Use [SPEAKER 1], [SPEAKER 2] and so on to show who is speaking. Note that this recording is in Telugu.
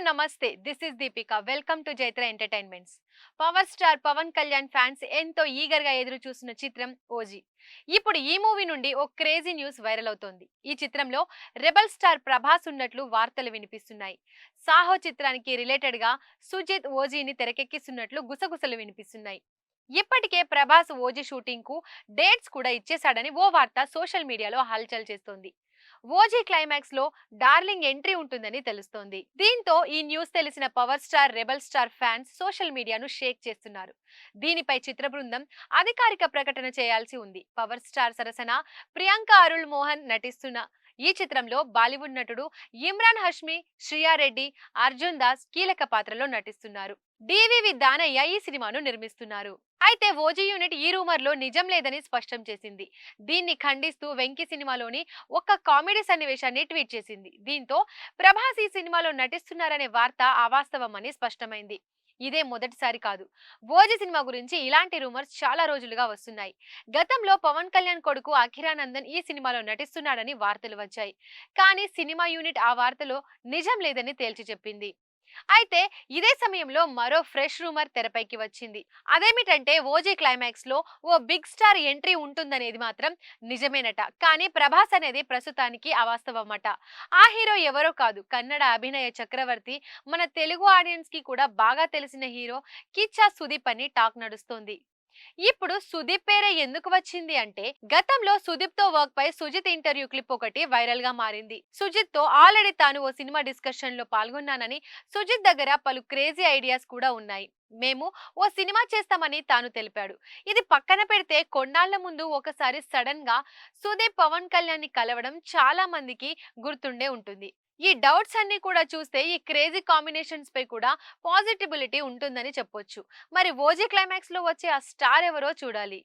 [SPEAKER 1] నమస్తే. This is Deepika. Welcome to Jaitra entertainments. Power star Pawan Kalyan fans ఎంతో ఈగర్‌గా ఎదురు చూస్తున్న చిత్రం 'ఓజీ'. ఇప్పుడు ఈ మూవీ నుండి ఓ క్రేజీ న్యూస్ వైరల్ అవుతోంది. ఈ చిత్రంలో రెబెల్ స్టార్ ప్రభాస్ ఉన్నట్లు వార్తలు వినిపిస్తున్నాయి. 'సాహో' చిత్రానికి రిలేటెడ్‌గా సుజిత్ 'ఓజీని' తెరకెక్కిస్తున్నట్లు గుసగుసలు వినిపిస్తున్నాయి. ఇప్పటికే ప్రభాస్ 'ఓజీ' షూటింగ్‌కు డేట్స్ కూడా ఇచ్చేశాడని ఓ వార్త సోషల్ మీడియాలో హల్చల్ చేస్తోంది. ఓజీ క్లైమాక్స్ లో డార్లింగ్ ఎంట్రీ ఉంటుందని తెలుస్తోంది. దీంతో ఈ న్యూస్ తెలిసిన power star rebel star fans social మీడియాను షేక్ చేస్తున్నారు. దీనిపై చిత్ర బృందం అధికారిక ప్రకటన చేయాల్సి ఉంది. పవర్ స్టార్ సరసన ప్రియాంక అరుళ్ మోహన్ నటిస్తున్న ఈ చిత్రంలో బాలీవుడ్ నటుడు ఇమ్రాన్ హష్మి, శ్రియా రెడ్డి, అర్జున్ దాస్ కీలక పాత్రలో నటిస్తున్నారు. డివివి దానయ్య ఈ సినిమాను నిర్మిస్తున్నారు. అయితే ఓజీ యూనిట్ ఈ రూమర్ లో నిజం లేదని స్పష్టం చేసింది. దీన్ని ఖండిస్తూ వెంకీ సినిమాలోని ఒక కామెడీ సన్నివేశాన్ని ట్వీట్ చేసింది. దీంతో ప్రభాస్ ఈ సినిమాలో నటిస్తున్నారనే వార్త అవాస్తవమని స్పష్టమైంది. ఇదే మొదటిసారి కాదు. ఓజీ సినిమా గురించి ఇలాంటి రూమర్స్ చాలా రోజులుగా వస్తున్నాయి. గతంలో పవన్ కళ్యాణ్ కొడుకు అఖిరానందన్ ఈ సినిమాలో నటిస్తున్నాడని వార్తలు వచ్చాయి. కానీ సినిమా యూనిట్ ఆ వార్తలో నిజం లేదని తేల్చి చెప్పింది. అయితే ఇదే సమయంలో మరో ఫ్రెష్ రూమర్ తెరపైకి వచ్చింది. అదేమిటంటే ఓజీ క్లైమాక్స్ లో ఓ బిగ్ స్టార్ ఎంట్రీ ఉంటుందనేది మాత్రం నిజమేనట. కానీ ప్రభాస్ అనేది ప్రస్తుతానికి అవాస్తవమట. ఆ హీరో ఎవరో కాదు, కన్నడ అభినయ చక్రవర్తి, మన తెలుగు ఆడియన్స్ కి కూడా బాగా తెలిసిన హీరో కిచ్చా సుదీప్ అని టాక్ నడుస్తోంది. ఇప్పుడు సుదీప్ పేరే ఎందుకు వచ్చింది అంటే, గతంలో సుదీప్ తో వర్క్ పై సుజిత్ ఇంటర్వ్యూ క్లిప్ ఒకటి వైరల్ గా మారింది. సుజిత్ తో ఆల్రెడీ తాను ఓ సినిమా డిస్కషన్ లో పాల్గొన్నానని, సుజిత్ దగ్గర పలు క్రేజీ ఐడియాస్ కూడా ఉన్నాయి, మేము ఓ సినిమా చేస్తామని తాను తెలిపాడు. ఇది పక్కన పెడితే కొన్నాళ్ల ముందు ఒకసారి సడన్ గా సుదీప్ పవన్ కళ్యాణ్ ని కలవడం చాలా మందికి గుర్తుండే ఉంటుంది. ఈ డౌట్స్ అన్ని కూడా చూస్తే ఈ క్రేజీ కాంబినేషన్స్ పై కూడా పాజిటిబిలిటీ ఉంటుందని చెప్పొచ్చు. మరి ఓజీ క్లైమాక్స్ లో వచ్చే ఆ స్టార్ ఎవరో చూడాలి.